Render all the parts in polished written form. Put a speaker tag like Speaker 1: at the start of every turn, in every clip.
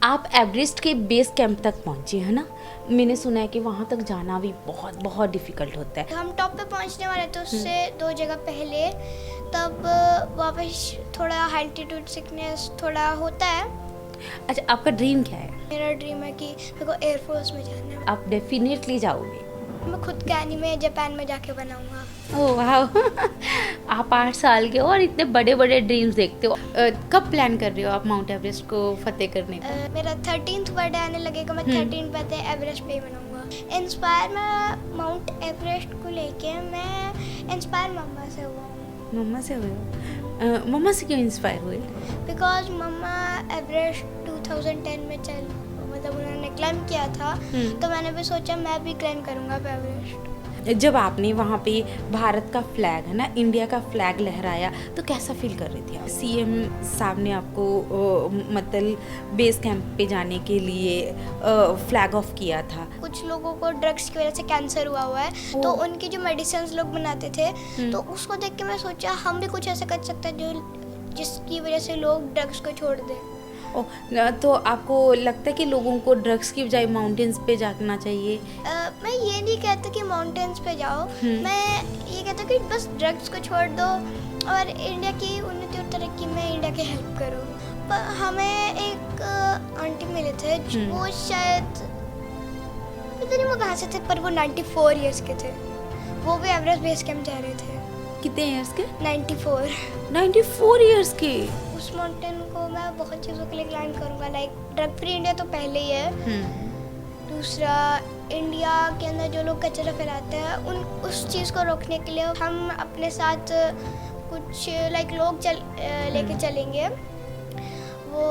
Speaker 1: आप एवरेस्ट के base camp तक पहुंचे है ना। मैंने सुना है कि वहां तक जाना भी बहुत बहुत डिफिकल्ट होता है।
Speaker 2: हम टॉप पे पहुंचने वाले थे उससे 2 जगह पहले, तब वापस थोड़ा एल्टीट्यूड सिकनेस थोड़ा होता है।
Speaker 1: अच्छा, आपका ड्रीम क्या है?
Speaker 2: मेरा ड्रीम है कि मेरे को एयरफोर्स में जाना है।
Speaker 1: आप डेफिनेटली जाओगे।
Speaker 2: मैं खुद का एनीमे जापान में जाके बनाऊंगा।
Speaker 1: ओह वाह आप 8 साल के हो और इतने बड़े बड़े ड्रीम्स देखते हो। कब प्लान कर रहे हो आप माउंट एवरेस्ट को फतेह करने का?
Speaker 2: मेरा 13th बर्थडे आने लगेगा, मैं 13th बर्थडे एवरेस्ट पे ही मनाऊंगा। इंस्पायर मैं माउंट एवरेस्ट को लेके मैं इंस्पायर मम्मा से हुआ हूँ।
Speaker 1: मम्मा से हुए हो? मम्मा से क्यों इंस्पायर हुए?
Speaker 2: बिकॉज मम्मा एवरेस्ट 2010 में मतलब उन्होंने क्लाइम किया था, तो मैंने भी सोचा मैं भी क्लाइम करूँगा एवरेस्ट।
Speaker 1: जब आपने वहाँ पे भारत का फ्लैग है ना, इंडिया का फ्लैग लहराया, तो कैसा फील कर रहे थे आप? सीएम साहब ने आपको मतलब बेस कैंप पे जाने के लिए फ्लैग ऑफ किया था।
Speaker 2: कुछ लोगों को ड्रग्स की वजह से कैंसर हुआ है, तो उनकी जो मेडिसिन लोग बनाते थे, तो उसको देख के मैं सोचा हम भी कुछ ऐसा कर सकते हैं जो जिसकी वजह से लोग ड्रग्स को छोड़ दें।
Speaker 1: तो आपको लगता है कि लोगों को ड्रग्स की बजाय माउंटेन्स पे जाना चाहिए?
Speaker 2: मैं ये नहीं कहता कि माउंटेन्स पे जाओ, मैं ये कहता कि बस ड्रग्स को छोड़ दो और इंडिया की उन्नति और तरक्की में इंडिया की हेल्प करो। पर हमें एक आंटी मिले थे, वो शायद पता नहीं वो कहाँ से थे, पर वो 94 इयर्स के थे। वो भी एवरेस्ट बेस कैंप जा रहे थे।
Speaker 1: कितने इयर्स के?
Speaker 2: 94
Speaker 1: इयर्स के।
Speaker 2: उस माउंटेन को मैं बहुत चीज़ों के लिए क्लाइम करूँगा, लाइक ड्रग फ्री इंडिया तो पहले ही है। दूसरा, इंडिया के अंदर जो लोग कचरा फैलाते हैं उस चीज़ को रोकने के लिए हम अपने साथ कुछ लाइक लोग लेके चलेंगे। वो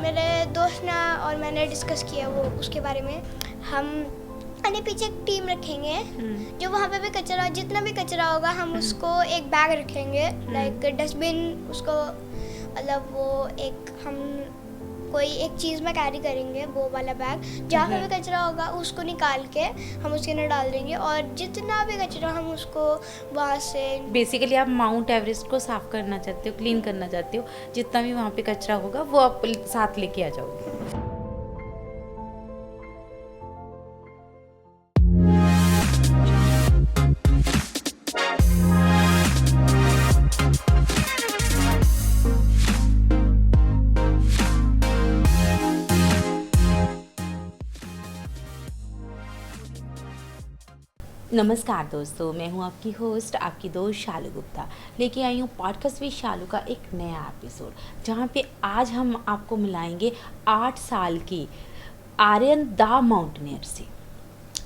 Speaker 2: मेरे दोस्त ने और मैंने डिस्कस किया वो उसके बारे में। हम अपने पीछे एक टीम रखेंगे जो वहाँ पे भी कचरा, जितना भी कचरा होगा हम उसको एक बैग रखेंगे, लाइक डस्टबिन, उसको मतलब वो एक हम कोई एक चीज़ में कैरी करेंगे, वो वाला बैग। जहाँ पे भी कचरा होगा उसको निकाल के हम उसके अंदर डाल देंगे, और जितना भी कचरा हम उसको वहाँ से।
Speaker 1: बेसिकली आप माउंट एवरेस्ट को साफ करना चाहते हो, क्लीन करना चाहते हो। जितना भी वहाँ पे कचरा होगा वो आप साथ लेके आ जाओगे। नमस्कार दोस्तों, मैं हूं आपकी होस्ट, आपकी दोस्त शालू गुप्ता। लेके आई हूं पॉडकास्ट विद शालू का एक नया एपिसोड, जहां पे आज हम आपको मिलाएंगे 8 साल की आर्यन द माउंटेनियर से।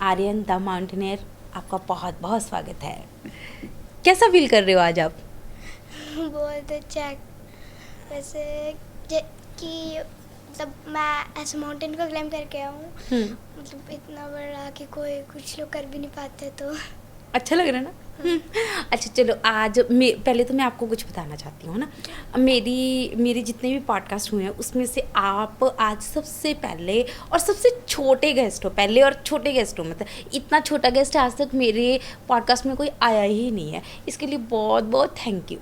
Speaker 1: आर्यन द माउंटेनियर, आपका बहुत बहुत स्वागत है। कैसा फील कर रहे हो आज आप?
Speaker 2: बहुत अच्छा। वैसे कि मतलब मैं ऐसे माउंटेन को क्लाइम करके आया हूँ, मतलब इतना बड़ा कि कोई कुछ लोग कर भी नहीं पाते, तो
Speaker 1: अच्छा लग रहा है ना? अच्छा चलो, आज पहले तो मैं आपको कुछ बताना चाहती हूँ ना। मेरे जितने भी पॉडकास्ट हुए हैं उसमें से आप आज सबसे पहले और सबसे छोटे गेस्ट हो। पहले और छोटे गेस्ट हो, मतलब इतना छोटा गेस्ट आज तक मेरे पॉडकास्ट में कोई आया ही नहीं है। इसके लिए बहुत बहुत थैंक यू।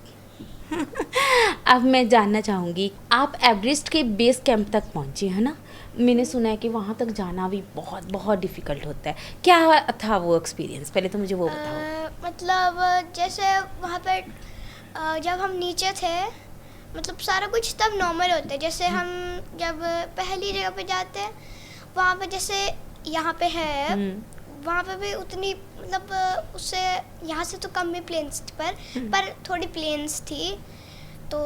Speaker 1: अब मैं जानना चाहूँगी, आप एवरेस्ट के बेस कैंप तक पहुँचे है ना। मैंने सुना है कि वहाँ तक जाना भी बहुत बहुत डिफ़िकल्ट होता है। क्या था वो एक्सपीरियंस? पहले तो मुझे वो बताओ।
Speaker 2: मतलब जैसे वहाँ पर जब हम नीचे थे, मतलब सारा कुछ तब नॉर्मल होता है। जैसे हम जब पहली जगह पे जाते हैं, वहाँ पे जैसे यहाँ पे है, वहाँ पे भी उतनी मतलब उससे यहाँ से तो कम ही प्लेन्स पर थोड़ी प्लेन्स थी, तो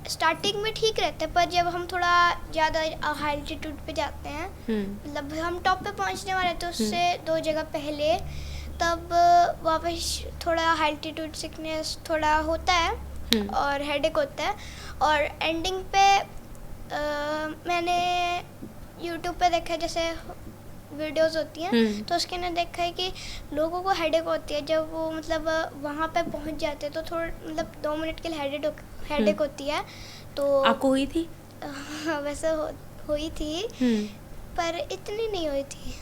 Speaker 2: स्टार्टिंग में ठीक रहता है। पर जब हम थोड़ा ज़्यादा हाई एल्टीट्यूड पे जाते हैं, मतलब हम टॉप पे पहुँचने वाले थे उससे 2 जगह पहले, तब वापस थोड़ा हाई एल्टीट्यूड सिकनेस थोड़ा होता है और हेडेक होता है। और एंडिंग पे मैंने यूट्यूब पे देखा, जैसे वीडियोस होती हैं, तो उसके अंदर देखा है कि लोगों को हेडेक होती है जब वो मतलब वहाँ पे पहुँच जाते हैं, तो थोड़ा मतलब 2 मिनट के लिए हेडेक होती है। तो
Speaker 1: आपको हुई थी?
Speaker 2: वैसे हुई थी, पर इतनी नहीं हुई थी।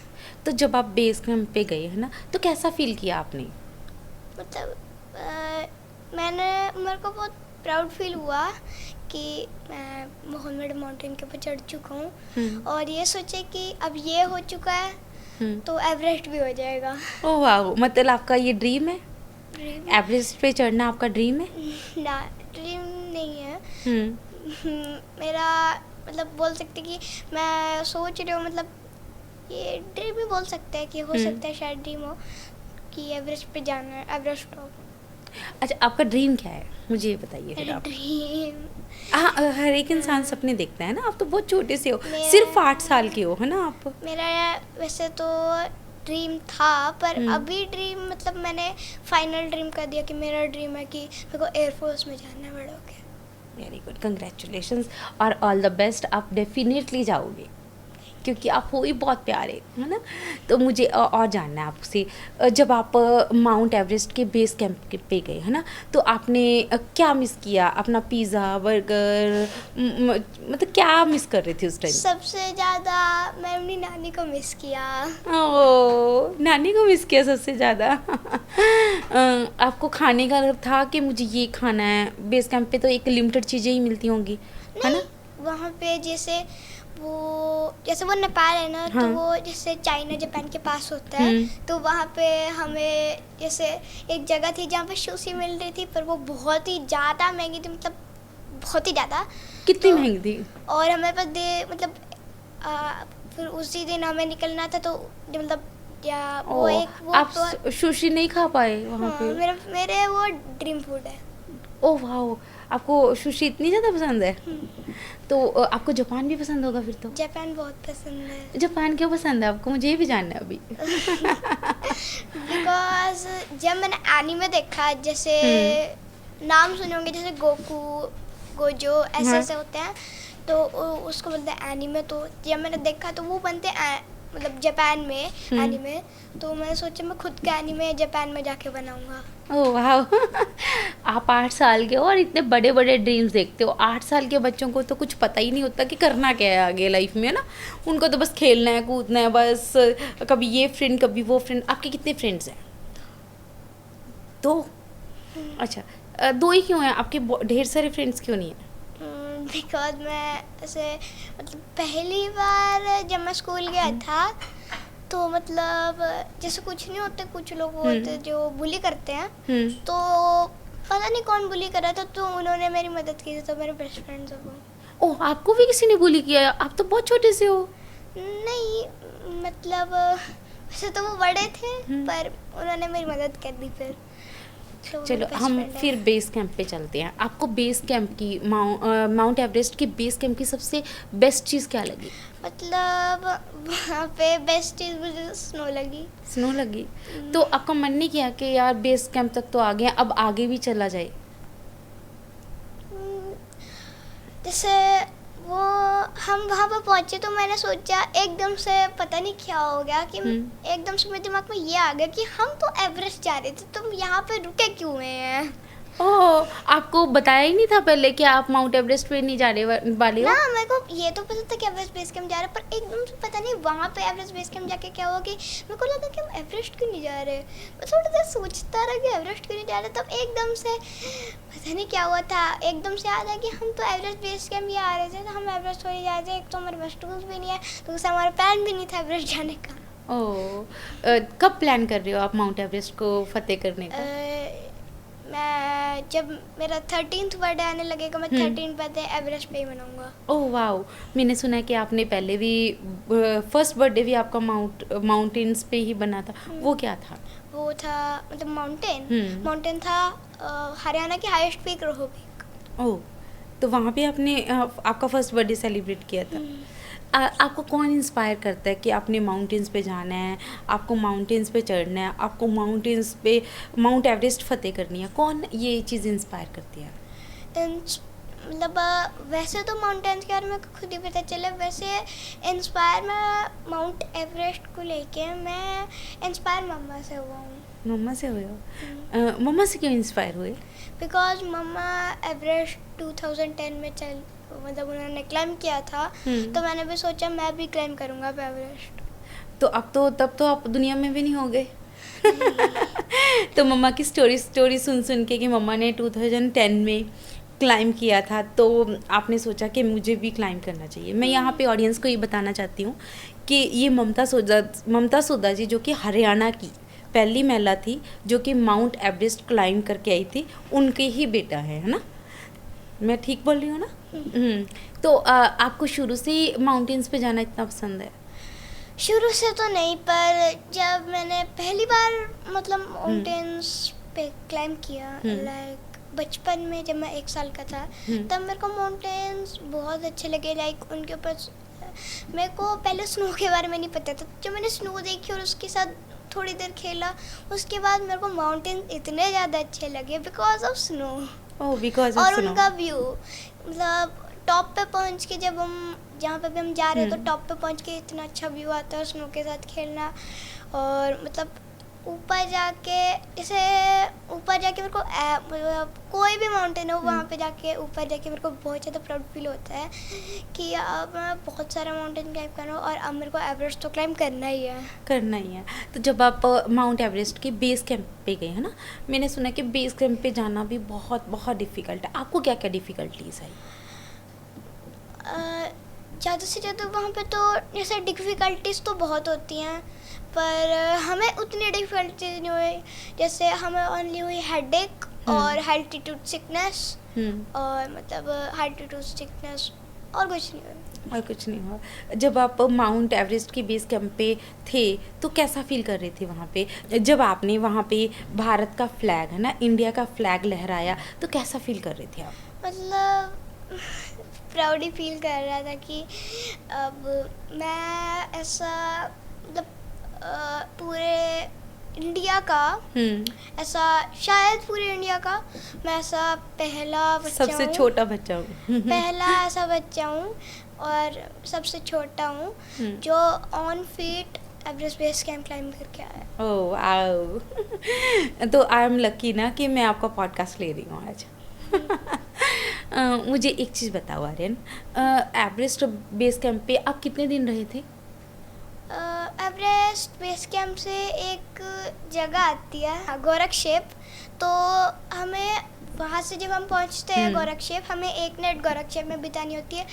Speaker 1: तो जब आप बेस कैंप पे गए है ना, तो कैसा फील किया आपने?
Speaker 2: मतलब मेरे को बहुत प्राउड फील हुआ कि मैं मोहम्मद माउंटेन के ऊपर चढ़ चुका हूँ
Speaker 1: हम्म,
Speaker 2: और ये सोचे कि अब ये हो चुका है तो एवरेस्ट भी हो जाएगा।
Speaker 1: ओह वाह, मतलब आपका ये ड्रीम है,
Speaker 2: ड्रीम
Speaker 1: एवरेस्ट पे चढ़ना आपका ड्रीम है?
Speaker 2: ना, ड्रीम नहीं है।
Speaker 1: हम्म,
Speaker 2: मेरा मतलब बोल सकते कि मैं सोच रही हूँ, मतलब ये ड्रीम ही बोल सकते हैं कि हो सकता है शायद ड्रीम हो कि एवरेस्ट पे जाना है, एवरेस्ट टॉप।
Speaker 1: अच्छा आपका ड्रीम क्या है, मुझे ये बताइए फिर आप।
Speaker 2: ड्रीम
Speaker 1: हाँ, हर एक इंसान सपने देखता है ना, आप तो बहुत छोटे से हो,
Speaker 2: मेरा-
Speaker 1: सिर्फ 8 साल के हो, है ना आप?
Speaker 2: मेरा वैसे तो ड्रीम था, पर अभी ड्रीम मतलब मैंने फाइनल ड्रीम कर दिया कि मेरा ड्रीम है कि मेरे को एयरफोर्स में जाना है बड़ा होके।
Speaker 1: वेरी गुड, कंग्रेचुलेशंस और ऑल द बेस्ट, आप डेफिनेटली जाओगे क्योंकि आप हो ही बहुत प्यारे, है ना। तो मुझे और जानना है आपसे, जब आप माउंट एवरेस्ट के बेस कैंप पे गए, है ना, तो आपने क्या मिस किया? अपना पिज़्ज़ा, बर्गर, मतलब क्या मिस कर रहे थे उस टाइम?
Speaker 2: सबसे ज़्यादा मैं अपनी नानी को मिस किया।
Speaker 1: ओह, नानी को मिस किया सबसे ज़्यादा। आपको खाने का था कि मुझे ये खाना है? बेस कैंप पे तो एक लिमिटेड चीज़ें ही मिलती होंगी, है ना?
Speaker 2: वहाँ पे जैसे वो नेपाल है ना,
Speaker 1: हाँ।
Speaker 2: तो वो जैसे चाइना जापान के पास होता है, तो वहाँ पे हमें जैसे एक जगह थी जहाँ पे सुशी मिल रही थी, पर वो बहुत ही ज़्यादा महंगी थी, मतलब बहुत ही ज़्यादा।
Speaker 1: कितनी
Speaker 2: तो-
Speaker 1: महंगी थी?
Speaker 2: और हमें पास मतलब फिर उसी दिन हमें निकलना था, तो मतलब या वो
Speaker 1: ओह,
Speaker 2: एक वो
Speaker 1: आप
Speaker 2: तो
Speaker 1: सुशी नहीं खा पाए वहाँ
Speaker 2: हाँ,
Speaker 1: पे?
Speaker 2: मेरे वो ड्रीम फूड है।
Speaker 1: ओह वाह, आपको सुशी इतनी ज़्यादा पसंद है? तो आपको जापान भी पसंद होगा फिर तो?
Speaker 2: जापान बहुत पसंद है
Speaker 1: जापान क्यों पसंद है आपको, मुझे ये भी जानना है अभी।
Speaker 2: बिकॉज जब मैंने एनीमे देखा, जैसे नाम सुने होंगे जैसे गोकू, गोजो, ऐसे
Speaker 1: हाँ।
Speaker 2: ऐसे होते हैं, तो उसको बोलते हैं एनीमे। तो जब मैंने देखा तो वो बनते हैं मतलब जापान में एनीमे, तो मैंने सोचा मैं खुद का एनीमे जापान में जाके बनाऊंगा।
Speaker 1: ओह वाह। आप 8 साल के हो और इतने बड़े बड़े ड्रीम्स देखते हो। 8 साल के बच्चों को तो कुछ पता ही नहीं होता कि करना क्या है आगे लाइफ में, ना। उनको तो बस खेलना है, कूदना है, बस कभी ये फ्रेंड कभी वो फ्रेंड। आपके कितने फ्रेंड्स हैं? 2? अच्छा, 2 ही क्यों हैं? आपके ढेर सारे फ्रेंड्स क्यों नहीं हैं?
Speaker 2: बिकॉज मैं ऐसे मतलब पहली बार जब मैं स्कूल गया था, तो मतलब जैसे कुछ नहीं होते, कुछ लोग होते जो बुली करते हैं, तो पता नहीं कौन बुली कर रहा था, तो उन्होंने मेरी मदद की थी, तो मेरे बेस्ट फ्रेंड्स हैं वो।
Speaker 1: ओह, आपको भी किसी ने बुली किया? आप तो बहुत छोटे से हो।
Speaker 2: नहीं, मतलब वैसे तो वो बड़े थे, पर उन्होंने मेरी मदद कर दी फिर। तो
Speaker 1: चलो
Speaker 2: best
Speaker 1: हम
Speaker 2: friend है।
Speaker 1: फिर बेस कैंप पे चलते हैं। आपको बेस कैंप की माउंट एवरेस्ट की बेस कैंप की सबसे बेस्ट चीज़ क्या लगी?
Speaker 2: मतलब वहाँ पे बेस्ट चीज़ मुझे स्नो लगी।
Speaker 1: स्नो लगी? तो आपका मन नहीं किया कि यार बेस कैंप तक तो आ गए, अब आगे भी चला जाए?
Speaker 2: जैसे वो हम वहाँ पर पहुँचे, तो मैंने सोचा एकदम से पता नहीं क्या हो गया कि एकदम से मेरे दिमाग में ये आ गया कि हम तो एवरेस्ट जा रहे थे, तुम यहाँ पे रुके क्यों हुए हैं?
Speaker 1: ओह, आपको बताया ही नहीं था पहले कि आप माउंट एवरेस्ट पे नहीं जाने वाले हो?
Speaker 2: ना, मेरे को ये तो पता था कि एवरेस्ट बेस कैंप जा रहे हैं, पर एकदम से पता नहीं वहाँ पे एवरेस्ट बेस कैंप जाके क्या हुआ कि मेरे को लगा कि हम एवरेस्ट क्यों नहीं जा रहे। मैं थोड़ा सा सोचता रहा कि एवरेस्ट क्यों नहीं जा रहे, तब एकदम से पता नहीं क्या हुआ था, एकदम से याद है कि हम तो एवरेस्ट बेस कैंप ही आ रहे थे, तो हम एवरेस्ट थोड़ी जा रहे थे। एक तो हमारे पास टूल्स भी नहीं है, दूसरा हमारा प्लान भी नहीं था एवरेस्ट जाने का।
Speaker 1: ओह, कब प्लान कर रहे हो आप माउंट एवरेस्ट को फतेह करने का?
Speaker 2: मैं जब मेरा 13th बर्थडे आने लगेगा, मैं 13th बर्थडे एवरेस्ट पे ही मनाऊंगा।
Speaker 1: ओह वाओ, मैंने सुना है कि आपने पहले भी फर्स्ट बर्थडे भी आपका माउंटेन्स पे ही बना था। वो क्या था?
Speaker 2: वो था मतलब माउंटेन था हरियाणा की हाईएस्ट पीक, रोहू पीक।
Speaker 1: ओह, तो वहाँ पे आपने आपका फर्स्ट बर्थडे सेलिब्रेट किया था। आपको कौन इंस्पायर करता है कि आपने माउंटेन्स पे जाना है, आपको माउंटेन्स पे चढ़ना है, आपको माउंटेन्स पे माउंट एवरेस्ट फतेह करनी है? कौन ये चीज़ इंस्पायर करती है?
Speaker 2: मतलब वैसे तो माउंटेन्स के बारे में खुद ही पता चले, वैसे इंस्पायर मैं माउंट एवरेस्ट को लेके मैं इंस्पायर मम्मा से हुआ हूँ।
Speaker 1: मम्मा से हुए हो? मम्मा से क्यों इंस्पायर हुए?
Speaker 2: बिकॉज मम्मा एवरेस्ट 2010 में मतलब उन्होंने क्लाइम किया था, तो मैंने भी सोचा मैं भी क्लाइम करूँगा एवरेस्ट।
Speaker 1: तो अब तो तब तो आप दुनिया में भी नहीं होगे। तो मम्मा की स्टोरी सुन सुन के कि मम्मा ने 2010 में क्लाइंब किया था तो आपने सोचा कि मुझे भी क्लाइंब करना चाहिए। मैं यहाँ पे ऑडियंस को ये बताना चाहती हूँ कि ये ममता सोदा जी जो कि हरियाणा की पहली महिला थी जो कि माउंट एवरेस्ट क्लाइंब करके आई थी, उनके ही बेटा है ना? मैं ठीक बोल रही हूँ ना? तो आपको शुरू से ही माउंटेन्स पे जाना इतना पसंद है?
Speaker 2: शुरू से तो नहीं, पर जब मैंने पहली बार मतलब माउंटेन्स पे क्लाइंब किया, लाइक बचपन में जब मैं 1 साल का था, तब मेरे को माउंटेन्स बहुत अच्छे लगे। लाइक उनके ऊपर मेरे को पहले स्नो के बारे में नहीं पता था, जब मैंने स्नो देखी और उसके साथ थोड़ी देर खेला, उसके बाद मेरे को माउंटेन इतने ज़्यादा अच्छे लगे because of snow.
Speaker 1: Because of
Speaker 2: और
Speaker 1: स्नो।
Speaker 2: उनका व्यू, मतलब टॉप पे पहुंच के जब हम जहाँ पे भी हम जा रहे हैं तो टॉप पे पहुंच के इतना अच्छा व्यू आता है स्नो के साथ खेलना। और मतलब ऊपर जाके मेरे को मतलब कोई भी माउंटेन हो वहाँ पे जाके ऊपर जाके मेरे को बहुत ज़्यादा प्राउड फील होता है कि अब मैं बहुत सारा माउंटेन क्लाइंब कर रहा हूँ और अब मेरे को एवरेस्ट तो क्लाइंब करना ही है।
Speaker 1: तो जब आप माउंट एवरेस्ट के बेस कैंप पे गए है ना, मैंने सुना कि बेस कैंप पे जाना भी बहुत बहुत डिफ़िकल्ट है। आपको क्या क्या डिफ़िकल्टीज आई?
Speaker 2: ज़्यादा से ज़्यादा वहाँ पे तो जैसे डिफ़िकल्टीज तो बहुत होती हैं, पर हमें उतनी डिफ़िकल्टीज नहीं हुई। जैसे हमें ओनली हुई हेडेक और एल्टीट्यूड सिकनेस, और मतलब एल्टीट्यूड सिकनेस और कुछ नहीं हुआ।
Speaker 1: और कुछ नहीं हुआ। जब आप माउंट एवरेस्ट के बेस कैंप पे थे तो कैसा फील कर रहे थे वहाँ पे? जब आपने वहाँ पे भारत का फ्लैग है ना, इंडिया का फ्लैग लहराया, तो कैसा फील कर रहे थे आप?
Speaker 2: मतलब प्राउड फील कर रहा था कि अब मैं ऐसा मतलब पूरे इंडिया का ऐसा, शायद पूरे इंडिया का मैं ऐसा पहला बच्चा
Speaker 1: सबसे
Speaker 2: हूँ,
Speaker 1: छोटा बच्चा हूँ।
Speaker 2: पहला ऐसा बच्चा हूँ और सबसे छोटा हूँ जो on feet Everest base camp climb करके आया।
Speaker 1: Oh wow. तो आई एम लकी ना कि मैं आपका पॉडकास्ट ले रही हूँ आज। मुझे एक चीज़ बताओ आर्यन, एवरेस्ट बेस कैंप पे आप कितने दिन रहे थे?
Speaker 2: एवरेस्ट बेस कैंप से एक जगह आती है गोरखशेप, तो हमें वहाँ से जब हम पहुँचते हैं गोरखशेप, हमें एक नाइट गोरखशेप में बितानी होती है।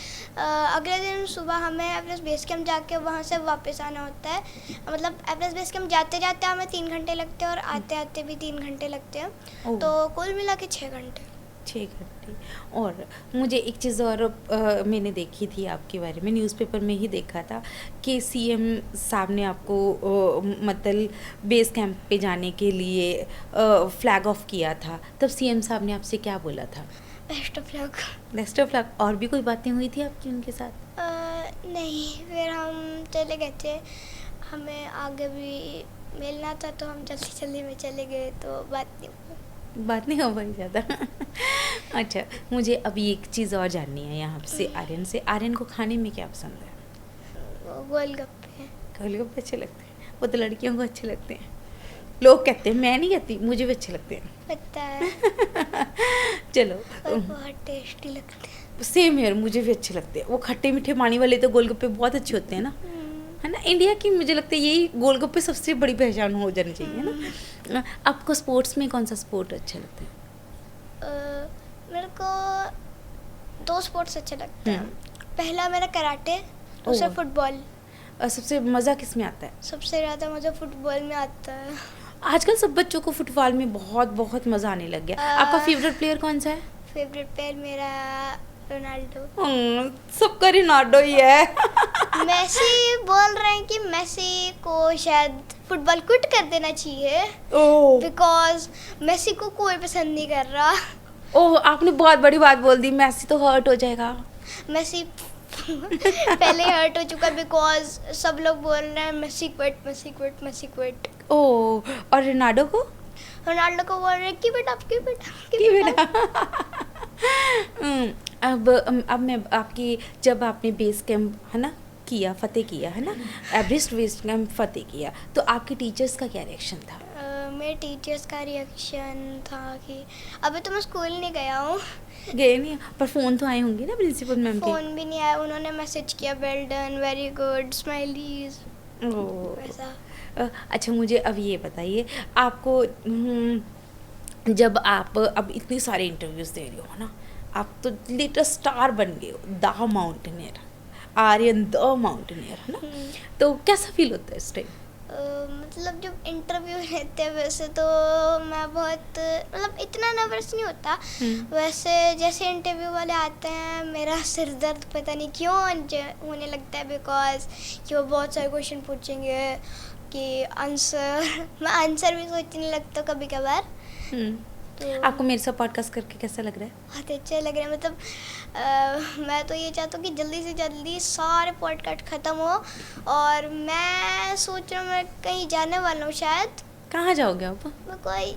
Speaker 2: अगले दिन सुबह हमें एवरेस्ट बेस कैंप जाके वहाँ से वापस आना होता है। मतलब एवरेस्ट बेस कैंप जाते जाते हमें 3 घंटे लगते हैं और आते आते भी 3 घंटे लगते हैं, तो कुल मिला के 6 घंटे।
Speaker 1: 6 घंटे। और मुझे एक चीज़ और मैंने देखी थी आपके बारे में, न्यूज़पेपर में ही देखा था कि सीएम साहब ने आपको मतलब बेस कैंप पे जाने के लिए फ्लैग ऑफ किया था, तब सीएम साहब ने आपसे क्या बोला था?
Speaker 2: Best of luck.
Speaker 1: Best of luck. और भी कोई बातें हुई थी आपकी उनके साथ?
Speaker 2: नहीं, फिर हम चले गए थे, हमें आगे भी मिलना था तो हम जल्दी जल्दी में चले गए, तो बात नहीं
Speaker 1: हो पाई ज़्यादा। अच्छा, मुझे अभी एक चीज़ और जाननी है यहाँ से आर्यन से। आर्यन को खाने में क्या पसंद है?
Speaker 2: गोलगप्पे।
Speaker 1: गोलगप्पे अच्छे लगते हैं? वो तो लड़कियों को अच्छे लगते हैं, लोग कहते हैं, मैं नहीं कहती, मुझे भी अच्छे लगते हैं।
Speaker 2: पता है।
Speaker 1: चलो,
Speaker 2: बहुत टेस्टी लगते हैं।
Speaker 1: सेम यार, मुझे भी अच्छे लगते हैं। वो खट्टे मीठे पानी वाले तो गोलगप्पे बहुत अच्छे होते हैं ना, है ना? इंडिया की मुझे लगता है यही गोलगप्पे सबसे बड़ी पहचान हो जानी चाहिए ना। आपको स्पोर्ट्स में कौन सा स्पोर्ट अच्छा लगता है?
Speaker 2: मेरे को 2 स्पोर्ट्स अच्छे लगते हैं। पहला मेरा कराटे, दूसरा फुटबॉल।
Speaker 1: सबसे मज़ा किस में आता है?
Speaker 2: सबसे ज़्यादा मज़ा फुटबॉल में आता है।
Speaker 1: आजकल सब बच्चों को फुटबॉल में बहुत बहुत मज़ा आने लग गया। आपका फेवरेट प्लेयर कौन सा है?
Speaker 2: फेवरेट प्लेयर मेरा रोनाल्डो।
Speaker 1: सबका रोनाल्डो ही है।
Speaker 2: मेसी बोल रहे हैं कि मेसी को शायद फुटबॉल क्विट कर देना चाहिए, बिकॉज मेसी को कोई पसंद नहीं कर रहा।
Speaker 1: ओह, आपने बहुत बड़ी बात बोल दी, मेसी तो हर्ट हो जाएगा।
Speaker 2: मेसी पहले ही हर्ट हो चुका, बिकॉज सब लोग बोल रहे हैं Messi quit, Messi quit, Messi quit.
Speaker 1: Oh, और रोनाल्डो को
Speaker 2: बोल रहे हैं कि बेटा
Speaker 1: अब मैं आपकी, जब आपने बेस कैंप है ना फतेह किया है ना, एवरेस्ट बेस कैंप फतेह किया, तो आपके टीचर्स का क्या रिएक्शन था?
Speaker 2: मेरे टीचर्स का रिएक्शन था कि अभी तो मैं स्कूल नहीं गया हूँ।
Speaker 1: गए नहीं, पर फ़ोन तो आए होंगे ना प्रिंसिपल मैम के?
Speaker 2: फ़ोन भी नहीं आया, उन्होंने मैसेज किया well done, very good, smileys, वैसा।
Speaker 1: अच्छा, मुझे अब ये बताइए, आपको जब आप अब इतने सारे इंटरव्यूज़ दे रहे हो ना, आप तो लिटिल स्टार बन गए हो, the mountaineer, Aryan the mountaineer, है ना? तो कैसा फील होता है इस टाइम?
Speaker 2: मतलब जब इंटरव्यू लेते हैं वैसे तो मैं बहुत मतलब इतना नर्वस नहीं होता। वैसे जैसे इंटरव्यू वाले आते हैं मेरा सिर दर्द पता नहीं क्यों होने लगता है, बिकॉज कि वो बहुत सारे क्वेश्चन पूछेंगे कि आंसर मैं आंसर भी सोचने लगता हूँ कभी कभार।
Speaker 1: तो आपको मेरे साथ पॉडकास्ट करके कैसा लग रहा है?
Speaker 2: बहुत अच्छा लग रहा है। मतलब मैं तो ये चाहता हूँ कि जल्दी से जल्दी सारे पॉडकास्ट ख़त्म हो, और मैं सोच रहा हूँ मैं कहीं जाने वाला हूँ शायद।
Speaker 1: कहाँ जाओगे आप?
Speaker 2: मैं कोई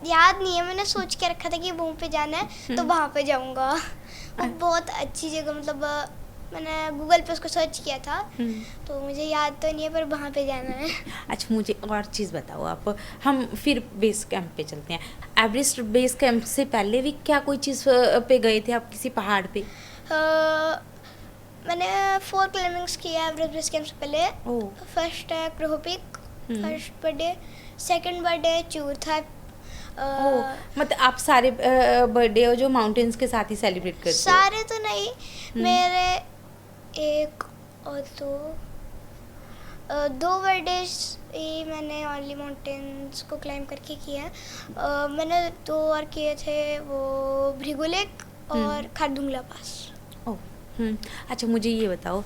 Speaker 2: याद नहीं है, मैंने सोच के रखा था कि वहाँ पे जाना है तो वहाँ पे जाऊँगा। वो बहुत अच्छी जगह, मतलब मैंने गूगल पे उसको सर्च किया था तो मुझे याद तो नहीं है, पर वहाँ पे जाना है।
Speaker 1: अच्छा मुझे और चीज़ बताओ आप, हम फिर बेस कैंप पे चलते हैं। एवरेस्ट बेस कैंप से पहले भी क्या कोई चीज़ पे गए थे आप, किसी पहाड़ पे?
Speaker 2: मैंने 4 क्लाइंबिंग्स किया एवरेस्ट बेस कैंप से पहले। फर्स्ट है क्रोहो पीक, फर्स्ट बर्थडे, सेकंड बर्थडे चूरथा।
Speaker 1: मतलब आप सारे बर्थडे और जो माउंटेन्स के साथ ही सेलिब्रेट करते हो?
Speaker 2: सारे तो नहीं, मेरे एक और दो बर्थडेज ही मैंने ओनली माउंटेन्स को क्लाइंब करके किया। मैंने 2 और किए थे, वो भृगु लेक और खारदुंगला पास।
Speaker 1: अच्छा मुझे ये बताओ,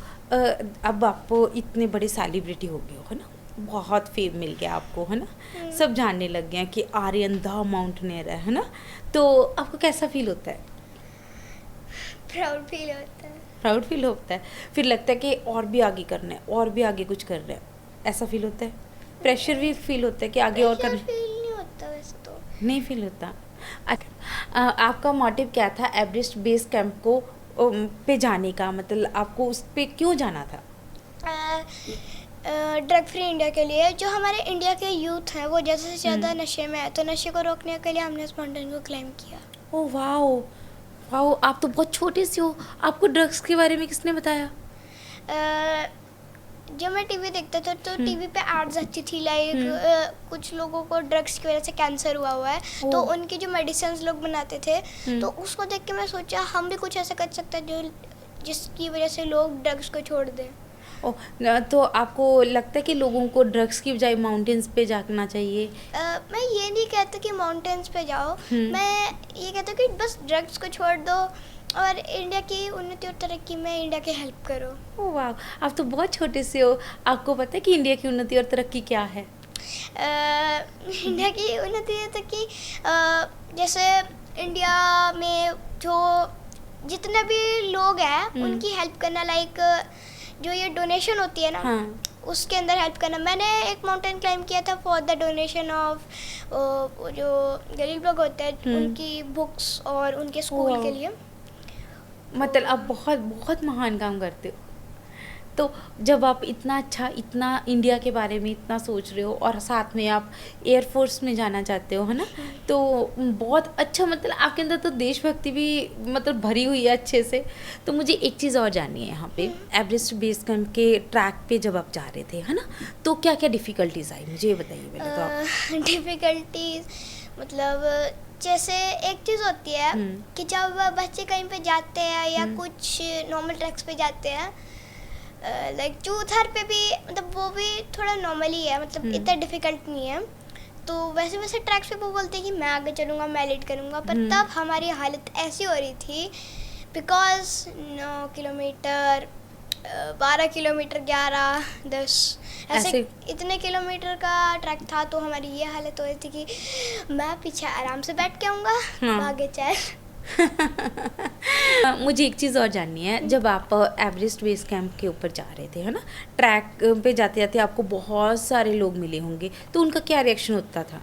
Speaker 1: अब आप इतने बड़े सेलिब्रिटी हो गए हो, है ना? बहुत फेम मिल गया आपको, है ना? सब जानने लग गए हैं कि आर्यन द माउंटेनियर है ना? तो आपको कैसा फील होता है?
Speaker 2: प्राउड फील होता है।
Speaker 1: प्राउड फील होता है, फिर लगता है कि और भी आगे करना है, और भी आगे कुछ कर रहे हैं, ऐसा फील होता है? प्रेशर भी फील होता है कि आगे और करना?
Speaker 2: फील नहीं होता वैसे तो।
Speaker 1: नहीं फील होता। आपका मोटिव क्या था एवरेस्ट बेस कैंप को पे जाने का? मतलब आपको उस पे क्यों जाना था?
Speaker 2: ड्रग फ्री इंडिया के लिए। जो हमारे इंडिया के यूथ हैं वो ज़्यादा से ज़्यादा नशे में है, तो नशे को रोकने के लिए हमने इस माउंटेन को क्लाइंब किया।
Speaker 1: ओह वाओ वाओ, आप तो बहुत छोटे से हो, आपको ड्रग्स के बारे में किसने बताया?
Speaker 2: जब मैं टीवी देखता था तो टीवी पे एड्स आती थी, लाइक कुछ लोगों को ड्रग्स की वजह से कैंसर हुआ है, तो उनकी जो मेडिसिन लोग बनाते थे, तो उसको देख के मैं सोचा हम भी कुछ ऐसा कर सकते हैं जो जिसकी वजह से लोग ड्रग्स को छोड़ दें।
Speaker 1: तो आपको लगता है कि लोगों को ड्रग्स की बजाय माउंटेन्स पे जाना चाहिए?
Speaker 2: मैं ये नहीं कहता कि माउंटेन्स पे जाओ, मैं ये कहता हूँ कि बस ड्रग्स को छोड़ दो और इंडिया की उन्नति और तरक्की में इंडिया की हेल्प करो।
Speaker 1: ओह वाह, आप तो बहुत छोटे से हो, आपको पता है कि इंडिया की उन्नति और तरक्की क्या है?
Speaker 2: इंडिया की उन्नति है कि जैसे इंडिया में जो जितने भी लोग हैं उनकी हेल्प करना, लाइक जो ये डोनेशन होती है ना, उसके अंदर हेल्प करना। मैंने एक माउंटेन क्लाइंब किया था फॉर द डोनेशन ऑफ जो गरीब लोग होते हैं उनकी बुक्स और उनके स्कूल के लिए।
Speaker 1: मतलब आप बहुत बहुत महान काम करते हो। तो जब आप इतना अच्छा, इतना इंडिया के बारे में इतना सोच रहे हो और साथ में आप एयरफोर्स में जाना चाहते हो, है ना? तो बहुत अच्छा, मतलब आपके अंदर तो देशभक्ति भी मतलब भरी हुई है अच्छे से। तो मुझे एक चीज़ और जाननी है यहाँ पे, एवरेस्ट बेस कैंप के ट्रैक पे जब आप जा रहे थे, है ना, तो क्या क्या डिफ़िकल्टीज आई, मुझे ये बताइए पहले तो आप।
Speaker 2: डिफ़िकल्टीज मतलब जैसे एक चीज़ होती है कि जब बच्चे कहीं पे जाते हैं या कुछ नॉर्मल ट्रैक्स पे जाते हैं, लाइक चूथर पे भी, मतलब वो भी थोड़ा नॉर्मली है, मतलब इतना डिफ़िकल्ट नहीं है। तो वैसे वैसे ट्रैक्स पे वो बोलते हैं कि मैं आगे चलूँगा, मैं लीड करूँगा, पर तब हमारी हालत ऐसी हो रही थी बिकॉज 9 किलोमीटर 12 किलोमीटर 11 10 ऐसे इतने किलोमीटर का ट्रैक था, तो हमारी ये हालत हो रही थी कि मैं पीछे आराम से बैठ के आऊँगा, आगे चल।
Speaker 1: मुझे एक चीज़ और जाननी है, जब आप एवरेस्ट बेस कैंप के ऊपर जा रहे थे, है ना, ट्रैक पे जाते जाते आपको बहुत सारे लोग मिले होंगे, तो उनका क्या रिएक्शन होता था?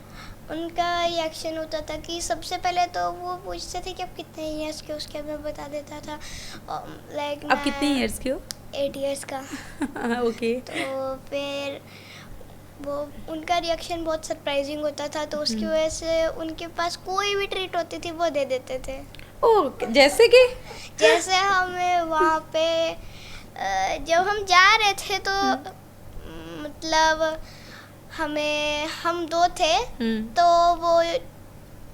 Speaker 2: उनका रिएक्शन होता था कि सबसे पहले तो वो पूछते थे कि आप कितने ईयर्स के, उसके मैं बता देता था, लाइक
Speaker 1: आप कितने ईयर्स के हो?
Speaker 2: 8 ईयर्स का।
Speaker 1: ओके।
Speaker 2: तो फिर वो उनका रिएक्शन बहुत सरप्राइजिंग होता था, तो उसकी वजह से उनके पास कोई भी ट्रीट होती थी वो दे देते थे।
Speaker 1: ओह, जैसे कि
Speaker 2: जैसे हमें वहाँ पे जब हम जा रहे थे तो मतलब हम 2 थे, तो वो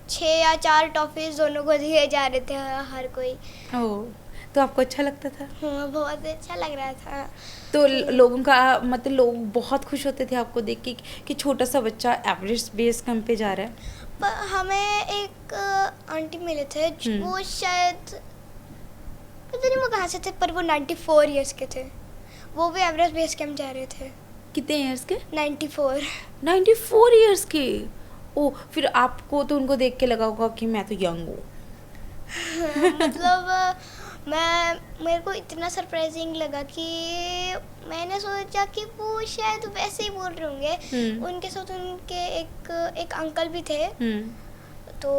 Speaker 2: 6 या 4 टॉफीज दोनों को दिए जा रहे थे हर कोई।
Speaker 1: ओह, तो आपको अच्छा लगता था?
Speaker 2: हाँ, बहुत अच्छा लग रहा था।
Speaker 1: तो लोगों का मतलब लोग बहुत खुश होते थे आपको देख के कि छोटा सा बच्चा एवरेस्ट बेस कैंप पे जा रहा है।
Speaker 2: पर हमें एक आंटी मिले थे, वो शायद पता नहीं वो कहाँ से थे, पर वो 94 इयर्स के थे। वो भी एवरेस्ट बेस कैंप जा रहे थे।
Speaker 1: कितने इयर्स के?
Speaker 2: 94।
Speaker 1: 94 इयर्स के। ओ, फिर आपको तो उनको देख के लगा होगा कि मैं तो यंग हूँ।
Speaker 2: मतलब मेरे को इतना सरप्राइजिंग लगा कि मैंने सोचा कि वो शायद वैसे ही बोल रहे होंगे। उनके साथ उनके एक अंकल भी थे। तो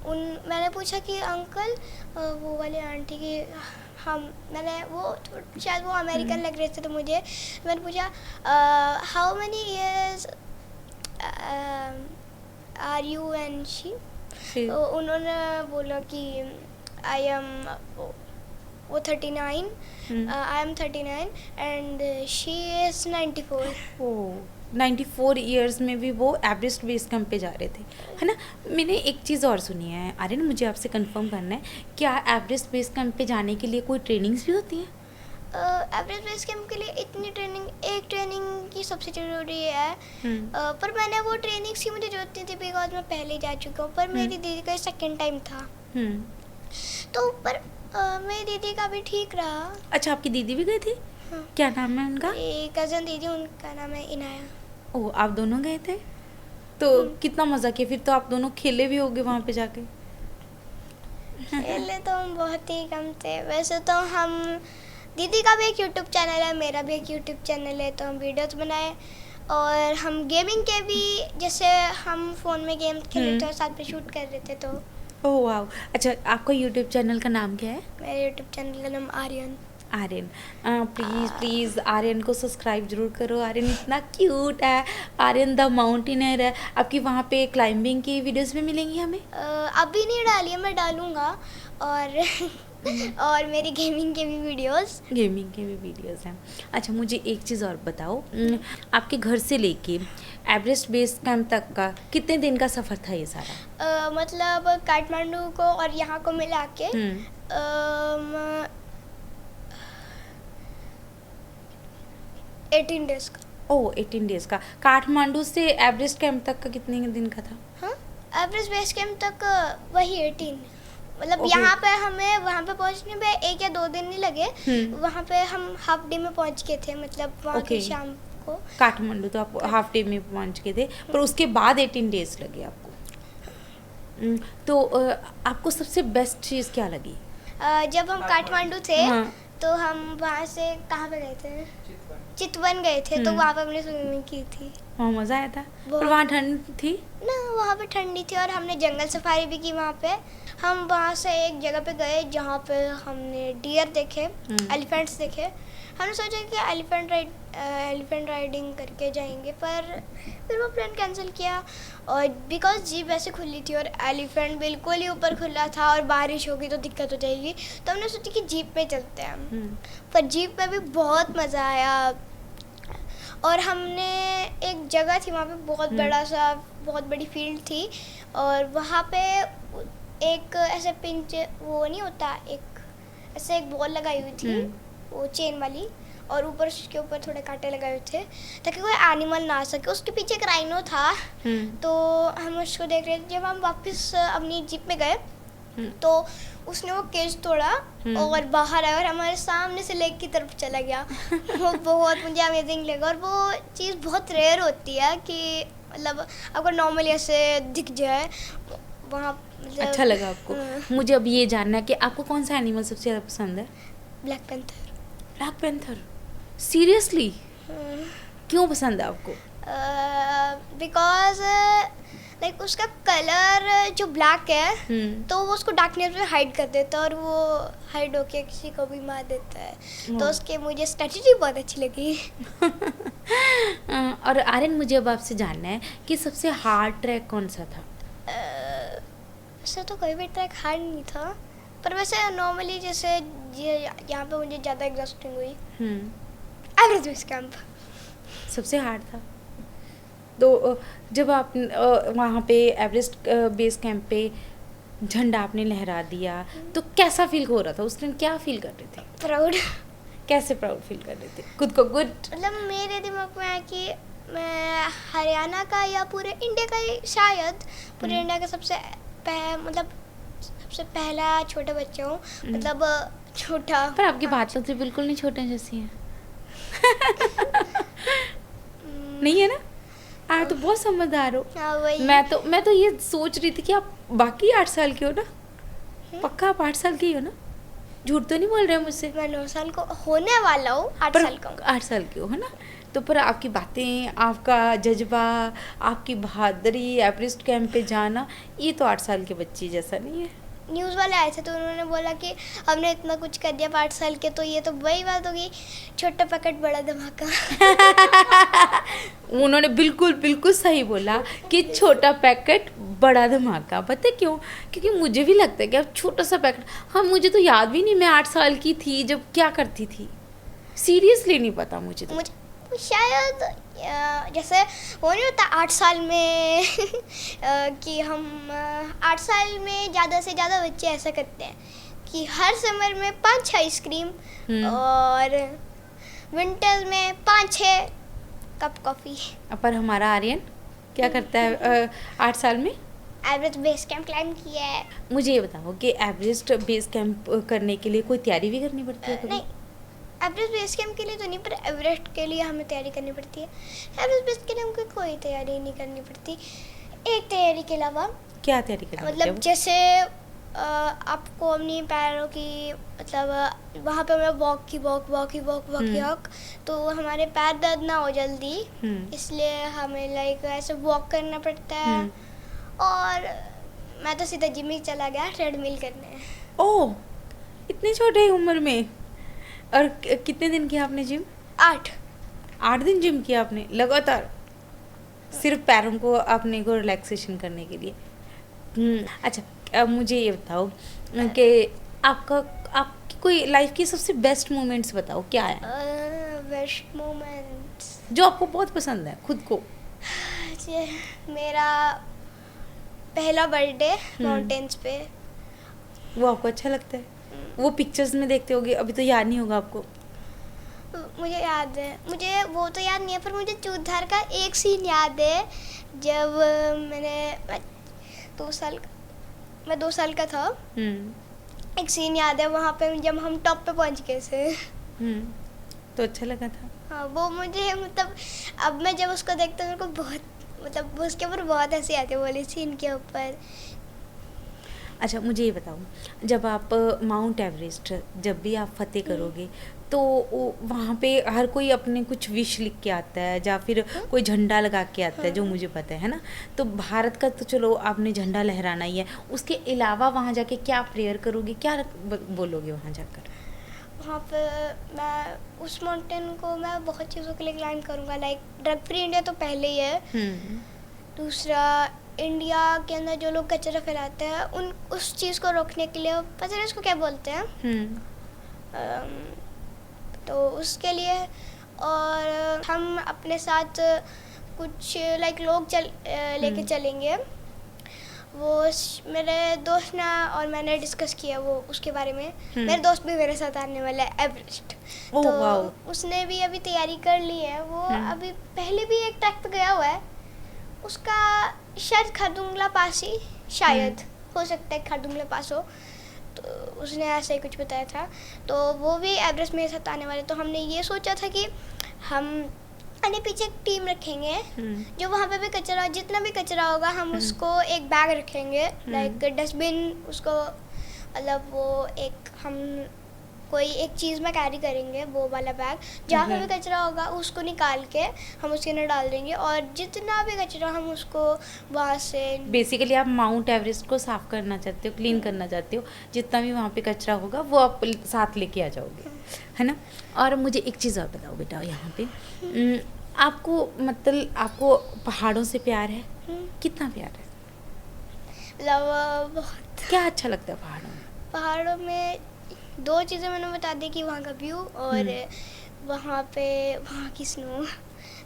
Speaker 2: मैंने पूछा कि अंकल, वो वाले आंटी की शायद वो अमेरिकन लग रहे थे, तो मैंने पूछा how many years are you and she. तो उन्होंने बोला कि I am 39, I am 39 and she is 94।
Speaker 1: Oh, 94 years में भी वो एवरेस्ट बेस कैंप पे जा रहे थे, है ना। मैंने एक चीज़ और सुनी है आर्यन, मुझे आपसे कंफर्म करना है, क्या एवरेस्ट बेस कैंप पे जाने के लिए कोई ट्रेनिंग्स भी होती हैं?
Speaker 2: एवरेस्ट बेस कैंप के लिए इतनी एक ट्रेनिंग की सबसे ज़रूरी है। पर मैंने वो ट्रेनिंग्स की मुझे जरूरत नहीं थी, बिकॉज मैं पहले जा चुका हूँ। पर मेरी दीदी का सेकंड टाइम था। तो पर मेरी दीदी का भी ठीक रहा।
Speaker 1: अच्छा, आपकी दीदी भी गई थी?
Speaker 2: हाँ।
Speaker 1: क्या नाम है उनका?
Speaker 2: कज़न दीदी, उनका नाम है इनाया।
Speaker 1: ओह, आप दोनों गए थे? तो कितना मज़ा किया फिर? तो आप दोनों खेले भी होगे वहाँ पे जाके?
Speaker 2: खेले तो हम बहुत ही कम थे। वैसे तो हम, दीदी का भी एक यूट्यूब चैनल है, मेरा भी एक यूट्यूब चैनल है, तो हम वीडियोस बनाए। और हम गेमिंग के भी, जैसे हम फ़ोन में गेम खेल रहे थे और साथ में शूट कर रहे थे। तो
Speaker 1: ओह वाह। अच्छा, आपका यूट्यूब चैनल का नाम क्या है?
Speaker 2: मेरे यूट्यूब चैनल का नाम आर्यन।
Speaker 1: आर्यन, प्लीज़ आर्यन को सब्सक्राइब जरूर करो। आर्यन इतना क्यूट है, आर्यन द माउंटेनर है। आपकी वहाँ पे क्लाइंबिंग की वीडियोस भी मिलेंगी हमें?
Speaker 2: अभी नहीं डाली है, मैं डालूँगा। और और मेरी गेमिंग के भी वीडियोस
Speaker 1: हैं। अच्छा, मुझे एक चीज़ और बताओ, आपके घर से लेके एवरेस्ट बेस कैंप तक का कितने दिन का सफ़र था ये सारा?
Speaker 2: मतलब काठमांडू को और यहाँ को मिला के 18 डेज का।
Speaker 1: ओह, 18 डेज का। काठमांडू से एवरेस्ट कैंप तक का कितने दिन का था?
Speaker 2: हाँ, एवरेस्ट बेस कैंप तक वही 18। मतलब
Speaker 1: Okay.
Speaker 2: यहाँ पे हमें वहाँ पे पहुँचने में 1 या 2 दिन नहीं लगे। वहाँ पे हम हाफ डे में पहुँच गए थे, मतलब वहाँ की शाम को।
Speaker 1: काठमांडू तो आप हाफ डे में पहुँच गए थे, पर उसके बाद 18 डेज लगे आपको। तो आपको सबसे बेस्ट चीज़ क्या लगी?
Speaker 2: जब हम काठमांडू थे,
Speaker 1: हाँ।
Speaker 2: तो हम वहाँ से कहाँ पे गए थे? चितवन गए थे। तो वहाँ पे हमने स्विमिंग की थी।
Speaker 1: वहाँ मज़ा आया था? पर वहाँ ठंड थी
Speaker 2: ना? वहाँ पे ठंडी थी। और हमने जंगल सफारी भी की वहाँ पे। हम वहाँ से एक जगह पे गए जहाँ पे हमने डियर देखे, एलिफेंट्स देखे। हमने सोचा कि एलिफेंट राइडिंग करके जाएंगे, पर फिर वो प्लान कैंसिल किया। और बिकॉज जीप ऐसे खुली थी और एलिफेंट बिल्कुल ही ऊपर खुला था और बारिश होगी तो दिक्कत हो जाएगी। तो हमने सोचा कि जीप पे चलते हैं हम। पर जीप पे भी बहुत मज़ा आया। और हमने एक जगह थी वहाँ पे, बहुत बड़ी फील्ड थी। और वहाँ पे एक ऐसे पिंच, वो नहीं होता, एक ऐसे एक बॉल लगाई हुई थी, वो चेन वाली। और ऊपर उसके ऊपर थोड़े कांटे लगाए हुए थे ताकि कोई एनिमल ना आ सके। उसके पीछे एक राइनो था। तो हम उसको देख रहे थे। जब हम वापस अपनी जीप में गए तो उसने वो केज तोड़ा और बाहर आया और हमारे सामने से लेक की तरफ चला गया। वो बहुत मुझे अमेजिंग लगा। और वो चीज़ बहुत रेयर होती है कि मतलब आपको नॉर्मली ऐसे दिख जाए वहाँ। मतलब
Speaker 1: अच्छा लगा आपको? मुझे अब ये जानना है कि आपको कौन सा एनिमल सबसे ज़्यादा पसंद है? Black panther. सीरियसली? क्यों पसंद है आपको?
Speaker 2: बिकॉज लाइक उसका कलर जो ब्लैक है, तो वो उसको डार्कनेस में हाइड कर देता है और वो हाइड होके किसी को भी मार देता है। तो उसके मुझे स्ट्रेटजी बहुत अच्छी लगी।
Speaker 1: और आर्यन, मुझे अब आपसे जानना है कि सबसे हार्ड ट्रैक कौन सा था?
Speaker 2: वैसे तो कोई भी ट्रैक हार्ड नहीं था, पर वैसे नॉर्मली जैसे यहाँ पे मुझे ज़्यादा एग्जॉस्टिंग हुई एवरेस्ट बेस कैंप।
Speaker 1: सबसे हार्ड था? तो जब आप वहाँ पे एवरेस्ट बेस कैंप पे झंडा आपने लहरा दिया तो कैसा फील हो रहा था उस दिन, क्या फील कर रहे थे?
Speaker 2: प्राउड।
Speaker 1: कैसे प्राउड फील कर रहे थे खुद को? गुड।
Speaker 2: मतलब मेरे दिमाग में है कि मैं हरियाणा का या पूरे इंडिया का ही, शायद पूरे इंडिया का मतलब सबसे पहला छोटा बच्चा हूँ, मतलब छोटा।
Speaker 1: पर आपकी बात तो बिल्कुल नहीं छोटे जैसी है। नहीं है ना? आप तो बहुत समझदार हो।
Speaker 2: हाँ वही।
Speaker 1: मैं तो ये सोच रही थी कि आप बाकी 8 साल के हो ना? पक्का आप 8 साल की हो ना? झूठ तो नहीं बोल रहे हो मुझसे?
Speaker 2: मैं 9 साल को होने वाला हूँ, 8 साल का हूँ।
Speaker 1: 8 साल की हो, है ना? तो पर आपकी बातें, आपका जज्बा, आपकी बहादुरी, एवरेस्ट कैंप पे जाना, ये तो 8 साल के बच्चे जैसा नहीं है।
Speaker 2: न्यूज़ वाले आए थे तो उन्होंने बोला कि हमने इतना कुछ कर दिया 8 साल के, तो ये तो वही बात होगी, छोटा पैकेट बड़ा धमाका।
Speaker 1: उन्होंने बिल्कुल बिल्कुल सही बोला कि छोटा पैकेट बड़ा धमाका। पता है क्यों? क्योंकि मुझे भी लगता है कि अब छोटा सा पैकेट, हाँ मुझे तो याद भी नहीं मैं 8 साल की थी जब क्या करती थी, सीरियसली नहीं पता मुझे तो।
Speaker 2: मुझे शायद जैसे वो नहीं होता 8 साल में कि हम 8 साल में ज़्यादा से ज़्यादा बच्चे ऐसा करते हैं कि हर समर में 5-6 आइसक्रीम और विंटर में 5-6 कप कॉफ़ी।
Speaker 1: पर हमारा आर्यन क्या करता है 8 साल में?
Speaker 2: एवरेस्ट बेस कैंप क्लाइंब किया है।
Speaker 1: मुझे ये बताओ कि एवरेस्ट बेस कैंप करने के लिए कोई तैयारी भी करनी पड़ती है कभी?
Speaker 2: नहीं, एवरेस्ट बेस कैंप के लिए तो नहीं, पर एवरेस्ट के लिए हमें तैयारी करनी पड़ती है। एवरेस्ट बेस के लिए हमको कोई तैयारी नहीं करनी पड़ती, एक तैयारी के अलावा।
Speaker 1: क्या तैयारी करनी पड़ती है?
Speaker 2: मतलब जैसे आपको अपनी पैरों की, मतलब वहाँ पे हमें वॉक, तो हमारे पैर दर्द ना हो जल्दी, इसलिए हमें लाइक ऐसे वॉक करना पड़ता है। और मैं तो सीधा जिम ही चला गया ट्रेडमिल करने।
Speaker 1: ओह, इतनी छोटे उम्र में? और कितने दिन किया आपने जिम?
Speaker 2: 8
Speaker 1: दिन जिम किया आपने लगातार, सिर्फ पैरों को अपने को रिलैक्सेशन करने के लिए? अच्छा, अब मुझे ये बताओ कि आपकी कोई लाइफ की सबसे बेस्ट मोमेंट्स बताओ, क्या है?
Speaker 2: बेस्ट मोमेंट्स
Speaker 1: जो आपको बहुत पसंद है खुद को।
Speaker 2: मेरा पहला बर्थडे माउंटेन्स पे।
Speaker 1: वो आपको अच्छा लगता है? वो पिक्चर्स में देखते होगे, अभी तो याद नहीं होगा आपको।
Speaker 2: मुझे याद है, मुझे वो तो याद नहीं है, पर मुझे चूतधार का एक सीन याद है जब मैं 2 साल का था। एक सीन याद है वहाँ पे जब हम टॉप पे पहुँच गए थे।
Speaker 1: तो अच्छा लगा था?
Speaker 2: हाँ, वो मुझे मतलब अब मैं जब उसको देखता हूँ मेरे को बहुत, मतलब उसके ऊपर बहुत हंसी आती है वाले सीन के ऊपर।
Speaker 1: अच्छा, मुझे ये बताओ, जब आप माउंट एवरेस्ट जब भी आप फतेह करोगे तो वहाँ पे हर कोई अपने कुछ विश लिख के आता है या फिर कोई झंडा लगा के आता है, जो मुझे पता है ना? तो भारत का तो चलो आपने झंडा लहराना ही है, उसके अलावा वहाँ जाके क्या प्रेयर करोगे, क्या बोलोगे वहाँ जाकर?
Speaker 2: वहाँ पे मैं उस माउंटेन को मैं बहुत चीज़ों के लिए क्लाइम करूँगा, लाइक ड्रग फ्री इंडिया तो पहले ही है। दूसरा, इंडिया के अंदर जो लोग कचरा फैलाते हैं उस चीज़ को रोकने के लिए, पता नहीं उसको क्या बोलते हैं, तो उसके लिए। और हम अपने साथ कुछ लाइक लोग लेके चलेंगे। वो मेरे दोस्त ने और मैंने डिस्कस किया वो उसके बारे में। मेरे दोस्त भी मेरे साथ आने वाला है एवरेस्ट, तो उसने भी अभी तैयारी कर ली है। वो अभी पहले भी एक ट्रैक पे गया हुआ है, उसका शायद खारदुंगला पास ही, शायद हो सकता है खारदुंगला पास हो, तो उसने ऐसे ही कुछ बताया था। तो वो भी एवरेस्ट मेरे साथ आने वाले, तो हमने ये सोचा था कि हम आने पीछे एक टीम रखेंगे जो वहाँ पे भी कचरा, जितना भी कचरा होगा हम उसको एक बैग रखेंगे, लाइक डस्टबिन, उसको मतलब वो एक हम कोई एक चीज़ में कैरी करेंगे, वो वाला बैग, जहाँ पे भी कचरा होगा उसको निकाल के हम उसके अंदर डाल देंगे, और जितना भी कचरा हम उसको वहाँ से।
Speaker 1: बेसिकली आप माउंट एवरेस्ट को साफ करना चाहते हो, क्लीन करना चाहते हो, जितना भी वहाँ पे कचरा होगा वो आप साथ लेके आ जाओगे, है ना? और मुझे एक चीज़ और बताओ बेटा, यहाँ पे आपको मतलब आपको पहाड़ों से प्यार है? कितना प्यार है?
Speaker 2: बहुत।
Speaker 1: क्या अच्छा लगता है पहाड़ों में?
Speaker 2: पहाड़ों में 2 चीज़ें मैंने बता दी कि वहाँ का व्यू और वहाँ की स्नो।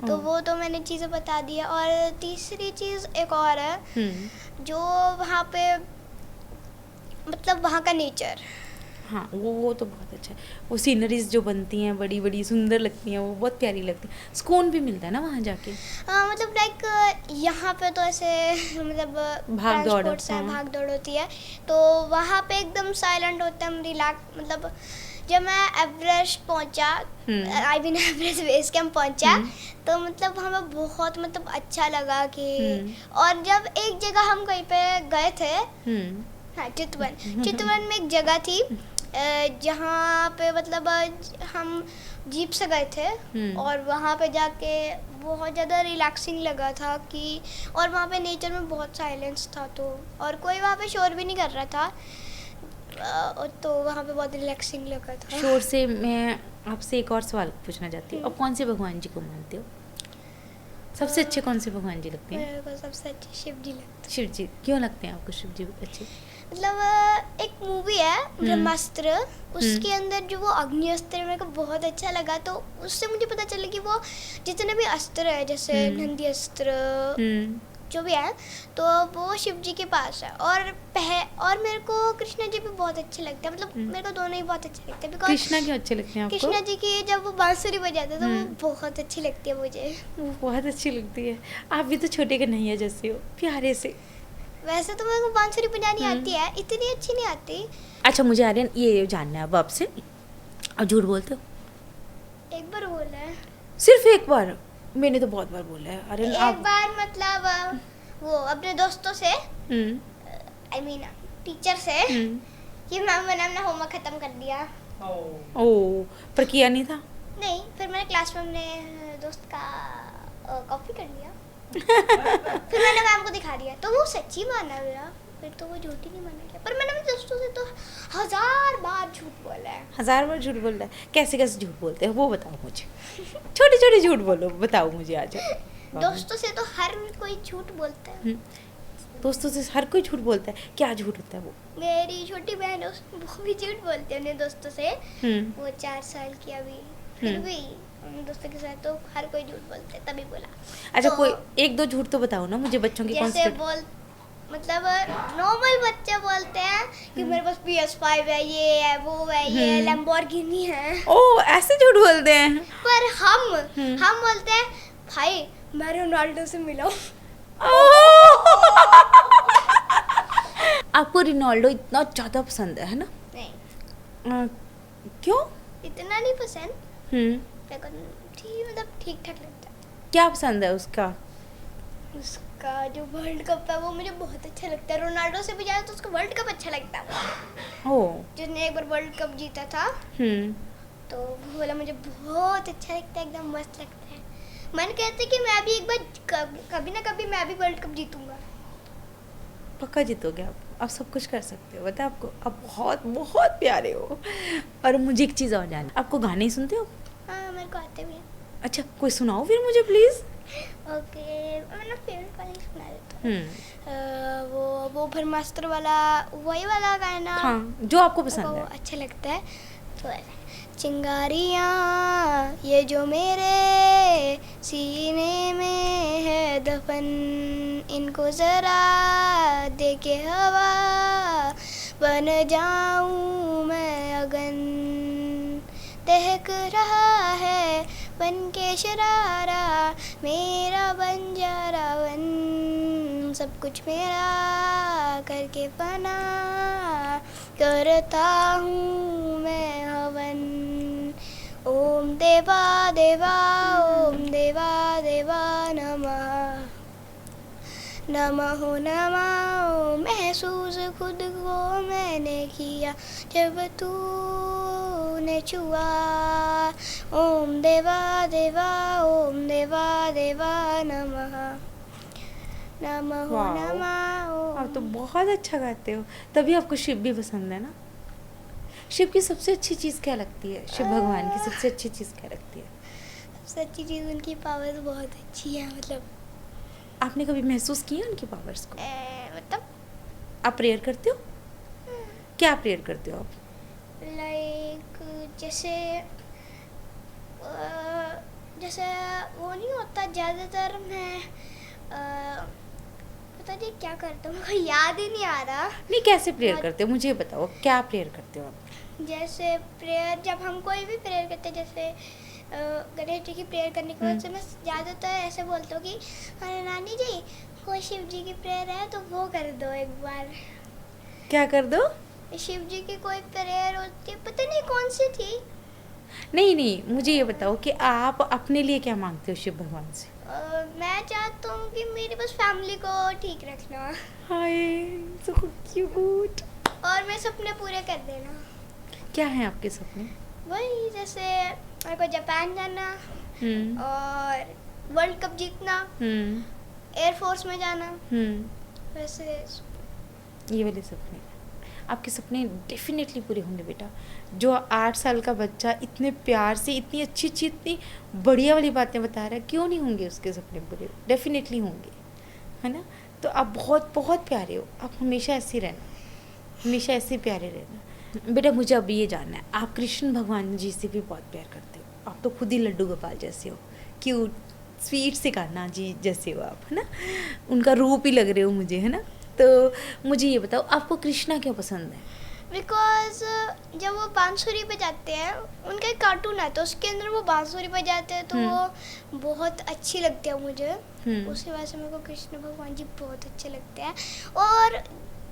Speaker 2: तो
Speaker 1: ओह।
Speaker 2: वो तो मैंने चीज़ें बता दी है। और तीसरी चीज़ एक और है जो वहाँ पे मतलब वहाँ का नेचर।
Speaker 1: हाँ, वो तो बहुत अच्छा है। वो सीनरीज जो बनती हैं बड़ी बड़ी सुंदर लगती हैं, वो बहुत प्यारी लगती है। सुकून भी मिलता है ना वहाँ जाके।
Speaker 2: हाँ मतलब लाइक यहाँ पे तो ऐसे मतलब
Speaker 1: भाग दौड़,
Speaker 2: ट्रांसपोर्ट्स हैं,
Speaker 1: हाँ।
Speaker 2: भाग दौड़ होती है, तो वहाँ पे एकदम साइलेंट होता है, हम रिलैक्स। मतलब जब मैं एवरेस्ट पहुँचा, I mean Everest base camp पहुँचा, तो मतलब हमें बहुत मतलब अच्छा लगा कि। और जब एक जगह हम कहीं पे गए थे, हाँ चितवन में एक जगह थी जहाँ पे मतलब हम जीप से गए थे, और वहाँ पे जाके बहुत ज़्यादा रिलैक्सिंग लगा था कि। और वहाँ पे नेचर में बहुत साइलेंस था, तो और कोई वहाँ पे शोर भी नहीं कर रहा था, तो वहाँ पे बहुत रिलैक्सिंग लगा था।
Speaker 1: शोर से मैं आपसे एक और सवाल पूछना चाहती हूँ। अब कौन से भगवान जी को मानते हो? सबसे अच्छे कौन से भगवान जी लगते हैं?
Speaker 2: मेरे को सबसे अच्छे शिव जी लगते हैं।
Speaker 1: शिव जी। क्यों लगते हैं आपको शिव जी अच्छे?
Speaker 2: मतलब एक मूवी है ब्रह्मास्त्र, उसके अंदर जो वो अग्नि अस्त्र मेरे को बहुत अच्छा लगा, तो उससे मुझे पता चला कि वो जितने भी अस्त्र है, जैसे नंदी अस्त्र जो भी है, तो वो शिव जी के पास है। और मेरे को कृष्णा जी भी बहुत अच्छे लगते हैं, मतलब मेरे को दोनों ही बहुत अच्छे लगते हैं। बिकॉज
Speaker 1: कृष्णा क्यों अच्छे लगते हैं आपको?
Speaker 2: कृष्णा जी की जब वो बांसुरी बजाते हैं तो वो बहुत अच्छी लगती है मुझे।
Speaker 1: वो बहुत अच्छी लगती है। आप भी तो छोटे कन्हैया जैसे हो, प्यारे से।
Speaker 2: वैसे तो मेरे को बांसुरी बजानी आती है, इतनी अच्छी नहीं आती।
Speaker 1: अच्छा, मुझे आर्यन ये जानना है अब आपसे, आप झूठ बोलते हो?
Speaker 2: एक बार बोला है।
Speaker 1: सिर्फ एक बार? मैंने तो बहुत बार बोला है आर्यन।
Speaker 2: एक बार मतलब वो अपने दोस्तों से, आई मीन टीचर से, कि मैम मैंने अपना होमवर्क खत्म कर दिया।
Speaker 1: ओ, पर किया नहीं था?
Speaker 2: नहीं, फिर मैंने क्लास में अपने दोस्त का कॉपी कर लिया। फिर मैंने मैम को दिखा दिया, तो वो सच्ची माना मेरा, फिर तो वो झूठी नहीं माना गया। पर मैंने अपने दोस्तों से तो 1000 बार झूठ बोला है।
Speaker 1: 1000 बार झूठ बोल रहा है? कैसे कैसे झूठ बोलते हैं वो बताओ मुझे। छोटे छोटे झूठ बोलो, बताओ मुझे आज।
Speaker 2: दोस्तों से तो हर कोई झूठ बोलता है।
Speaker 1: दोस्तों से हर कोई झूठ बोलता है? क्या झूठ होता है वो?
Speaker 2: मेरी छोटी बहन है, वो भी झूठ बोलती है अपने दोस्तों से। वो 4 साल की अभी, फिर भी अपने दोस्तों के साथ तो हर कोई झूठ बोलता है, तभी बोला।
Speaker 1: अच्छा,
Speaker 2: तो,
Speaker 1: कोई एक दो झूठ तो बताओ ना मुझे, बच्चों के कौन से?
Speaker 2: मतलब नॉर्मल बच्चे बोलते हैं कि मेरे पास PS5 है, ये है, वो है, ये लैम्बोर्गिनी है।
Speaker 1: ओ, ऐसे झूठ बोलते हैं?
Speaker 2: पर हम बोलते हैं भाई मैं रोनाल्डो से मिला हूँ।
Speaker 1: आपको रोनाल्डो इतना ज्यादा पसंद है ना?
Speaker 2: नहीं,
Speaker 1: क्यों?
Speaker 2: इतना नहीं पसंद, मतलब ठीक ठाक लगता है।
Speaker 1: क्या पसंद है उसका?
Speaker 2: उसका जो वर्ल्ड कप है वो मुझे बहुत अच्छा लगता है। रोनाल्डो से भी ज़्यादा तो उसका वर्ल्ड कप अच्छा लगता है।
Speaker 1: ओ,
Speaker 2: जिसने एक बार वर्ल्ड कप जीता था, तो वो वाला मुझे बहुत अच्छा लगता है, एकदम मस्त लगता है। मन कहते कि मैं भी एक बार कभी ना कभी मैं भी वर्ल्ड कप जीतूंगा।
Speaker 1: पक्का जीतोगे आप सब कुछ कर सकते हो, पता है आपको। आप बहुत बहुत प्यारे हो। और मुझे एक चीज़ और जानना, आपको गाने ही सुनते हो?
Speaker 2: हाँ, मेरे को आते भी हैं।
Speaker 1: अच्छा, कोई सुनाओ फिर मुझे प्लीज़।
Speaker 2: ओके, मैं ना फेवरेट वाली सुना देता हूँ। वो ब्रह्मास्त्र वाला, वही वाला गाना।
Speaker 1: हाँ, जो आपको पसंद है।
Speaker 2: अच्छा लगता है तो ऐसा। चिंगारियाँ ये जो मेरे सीने में है दफन, इनको ज़रा दे के हवा बन जाऊँ मैं अगन, दहक रहा है बन के शरारा मेरा बंजारा वन, सब कुछ मेरा करके फना करता हूँ मैं हवन। ओम देवा देवा, ओम देवा देवा नमः, नमः नमः। महसूस खुद को मैंने किया जब तूने छुआ। ओम देवा देवा, ओम देवा देवा नमः, नमः नमः।
Speaker 1: आप तो बहुत अच्छा गाते हो, तभी आपको शिव भी पसंद है ना? शिव की सबसे अच्छी चीज़ क्या लगती है? शिव भगवान की सबसे अच्छी चीज़ क्या लगती है?
Speaker 2: सबसे अच्छी चीज़ उनकी पावर बहुत अच्छी है। मतलब
Speaker 1: आपने कभी महसूस किया उनकी पावर्स को?
Speaker 2: मतलब
Speaker 1: आप प्रेयर करते हो? क्या प्रेयर करते हो आप?
Speaker 2: लाइक जैसे वो नहीं होता ज़्यादातर मैं पता नहीं क्या करता हूँ, मुझे याद ही नहीं आ रहा।
Speaker 1: नहीं, कैसे प्रेयर करते हो मुझे बताओ, क्या प्रेयर करते हो आप?
Speaker 2: जैसे प्रेयर, जब हम कोई भी प्रेयर करते हैं, जैसे गणेश जी की प्रेयर करने के बाद से मैं ज़्यादातर ऐसे बोलता हूँ कि अरे नानी जी, कोई शिव जी की प्रेयर है तो वो कर दो एक बार।
Speaker 1: क्या कर दो?
Speaker 2: शिव जी की कोई प्रेयर होती है, पता नहीं कौन सी थी।
Speaker 1: नहीं नहीं, मुझे ये बताओ कि आप अपने लिए क्या मांगते हो शिव भगवान से?
Speaker 2: मैं चाहता हूँ कि मेरी बस फैमिली को ठीक रखना
Speaker 1: हाय, सो क्यूट।
Speaker 2: और मेरे सपने पूरे कर देना।
Speaker 1: क्या हैं आपके सपने?
Speaker 2: वही, जैसे मेरे को जापान जाना और वर्ल्ड कप जीतना, एयरफोर्स में जाना, वैसे
Speaker 1: ये वाले सपने। आपके सपने डेफिनेटली पूरे होंगे बेटा। जो 8 साल का बच्चा इतने प्यार से इतनी अच्छी अच्छी इतनी बढ़िया वाली बातें बता रहा है, क्यों नहीं होंगे उसके सपने पूरे? डेफिनेटली होंगे, है ना? तो आप बहुत बहुत प्यारे हो, आप हमेशा ऐसे रहना, हमेशा ऐसे प्यारे रहना। बेटा मुझे अब ये जानना है, आप कृष्ण भगवान जी से भी बहुत प्यार करते हो। आप तो खुद ही लड्डू गोपाल जैसे हो, क्यूट स्वीट से कान्हा जी जैसे हो आप, है ना? उनका रूप ही लग रहे हो मुझे, है ना? तो मुझे ये बताओ, आपको कृष्णा क्यों पसंद है?
Speaker 2: बिकॉज जब वो बांसुरी बजाते हैं, उनका एक कार्टून है तो उसके अंदर वो बांसुरी बजाते हैं, तो वो बहुत अच्छी लगती है मुझे। उसी वजह से मेरे को कृष्ण भगवान जी बहुत अच्छे लगते हैं। और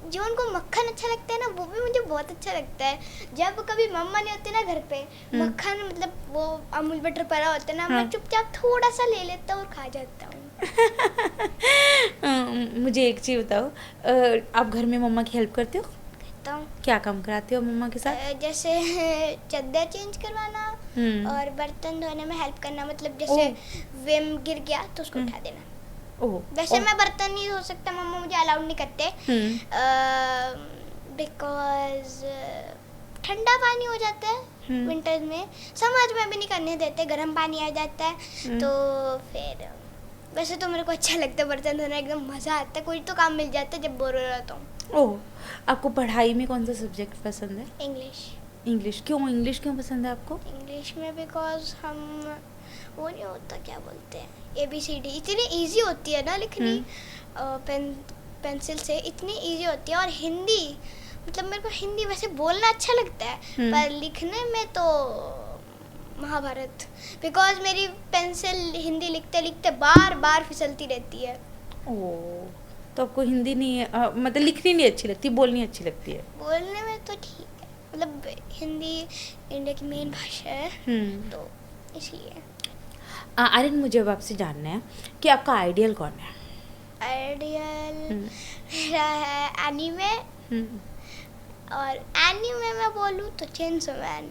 Speaker 2: जो उनको मक्खन अच्छा लगता है ना, वो भी मुझे बहुत अच्छा लगता है। जब कभी मम्मा नहीं होती ना घर पे, मक्खन मतलब वो अमूल बटर पड़ा होता है ना, मैं चुपचाप थोड़ा सा ले लेता हूँ और खा जाता हूँ।
Speaker 1: मुझे एक चीज़ बताओ, आप घर में मम्मा की हेल्प करते हो?
Speaker 2: करता हूँ।
Speaker 1: क्या काम कराते हो मम्मा के साथ?
Speaker 2: जैसे चादर चेंज करवाना और बर्तन धोने में हेल्प करना, मतलब जैसे विम गिर गया तो उसको उठा देना। वैसे मैं बर्तन नहीं धो सकता, मम्मा मुझे अलाउड नहीं करते, बिकॉज ठंडा पानी हो जाता है विंटर्स में, समझ में भी नहीं करने देते, गर्म पानी आ जाता है। तो फिर वैसे तो मेरे को अच्छा लगता है बर्तन धोना, एकदम मज़ा आता है, कोई तो काम मिल जाता है जब बोर हो रहता हूँ।
Speaker 1: ओह, आपको पढ़ाई में कौन सा सब्जेक्ट पसंद है?
Speaker 2: इंग्लिश।
Speaker 1: इंग्लिश क्यों? इंग्लिश क्यों पसंद है आपको?
Speaker 2: इंग्लिश में बिकॉज हम वो नहीं होता, क्या बोलते हैं, ABCD इतनी इजी होती है ना लिखनी, पेंसिल से इतनी इजी होती है। और हिंदी, मतलब मेरे को हिंदी वैसे बोलना अच्छा लगता है, पर लिखने में तो महाभारत, बिकॉज मेरी पेंसिल हिंदी लिखते लिखते बार बार फिसलती रहती है।
Speaker 1: ओह, तो आपको हिंदी नहीं मतलब लिखनी नहीं अच्छी लगती, बोलनी अच्छी लगती है?
Speaker 2: बोलने में तो ठीक है, मतलब हिंदी इंडिया की मेन भाषा है, तो इसलिए।
Speaker 1: आर्यन, मुझे अब आपसे जानना है कि आपका आइडियल कौन है?
Speaker 2: आइडियल मेरा है एनीमे, और एनीमे में बोलूँ तो चेनसो मैन,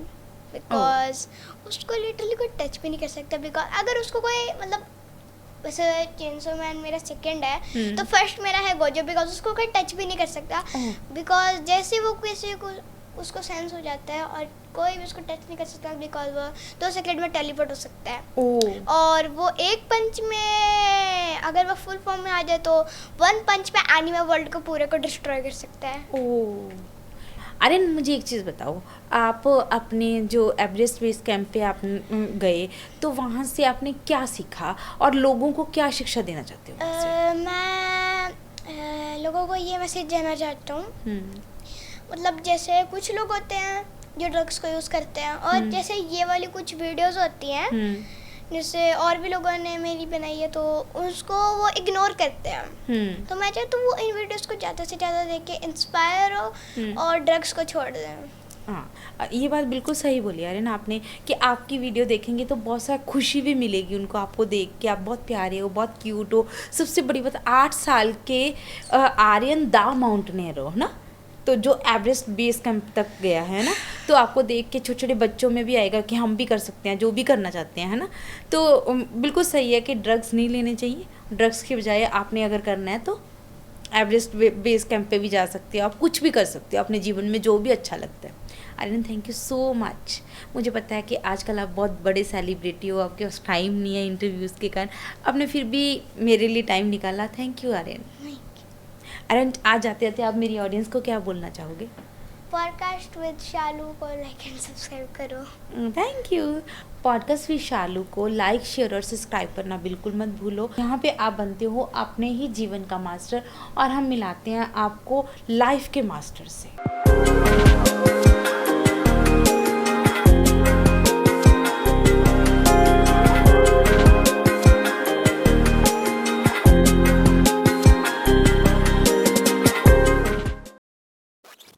Speaker 2: बिकॉज उसको लिटरली कोई टच भी नहीं कर सकता। बिकॉज अगर उसको कोई, मतलब वैसे चेनसो मैन मेरा सेकंड है, तो फर्स्ट मेरा है गोजो, बिकॉज उसको कोई टच भी नहीं कर सकता, बिकॉज जैसे वो किसी को उसको सेंस हो जाता है और कोई भी उसको टच नहीं कर सकता, बिकॉज वो 2 सेकंड में टेलीपोर्ट हो सकता है। और वो एक पंच में, अगर वो फुल फॉर्म में आ जाए तो 1 पंच में एनीमे वर्ल्ड को पूरे को डिस्ट्रॉय कर सकता है।
Speaker 1: अरे मुझे एक चीज़ बताओ, आप अपने जो एवरेस्ट बेस कैंप पे आप गए, तो वहाँ से आपने क्या सीखा और लोगों को क्या शिक्षा देना चाहते हो?
Speaker 2: मैं लोगों को ये मैसेज देना चाहता हूँ, मतलब जैसे कुछ लोग होते हैं जो ड्रग्स को यूज़ करते हैं, और जैसे ये वाली कुछ वीडियोस होती हैं जैसे और भी लोगों ने मेरी बनाई है, तो उसको वो इग्नोर करते हैं। तो मैं चाहती हूँ वो इन वीडियोस को ज़्यादा से ज़्यादा देख के इंस्पायर हो और ड्रग्स को छोड़ दें।
Speaker 1: हाँ, ये बात बिल्कुल सही बोली यार ना आपने, कि आपकी वीडियो देखेंगे तो बहुत सारी खुशी भी मिलेगी उनको, आपको देख के। आप बहुत प्यारे हो, बहुत क्यूट हो, सबसे बड़ी बात 8 साल के आर्यन द माउंटेनियर हो, है ना? तो जो एवरेस्ट बेस कैंप तक गया है ना, तो आपको देख के छोटे छोटे बच्चों में भी आएगा कि हम भी कर सकते हैं, जो भी करना चाहते हैं, है ना? तो बिल्कुल सही है कि ड्रग्स नहीं लेने चाहिए। ड्रग्स के बजाय आपने अगर करना है तो एवरेस्ट बेस कैंप पे भी जा सकते हो, आप कुछ भी कर सकते हो अपने जीवन में जो भी अच्छा लगता है। Aryan, thank you so much. मुझे पता है कि आजकल आप बहुत बड़े सेलिब्रिटी हो, आपके पास टाइम नहीं है इंटरव्यूज़ के कारण, आपने फिर भी मेरे लिए टाइम निकाला। Thank you Aryan. आर्यन, आज जाते जाते आप मेरी ऑडियंस को क्या बोलना चाहोगे?
Speaker 2: पॉडकास्ट विद शालू को लाइक एंड सब्सक्राइब करो।
Speaker 1: Thank you. पॉडकास्ट विद शालू को लाइक, शेयर और सब्सक्राइब करना बिल्कुल मत भूलो। यहाँ पे आप बनते हो अपने ही जीवन का मास्टर और हम मिलाते हैं आपको लाइफ के मास्टर से।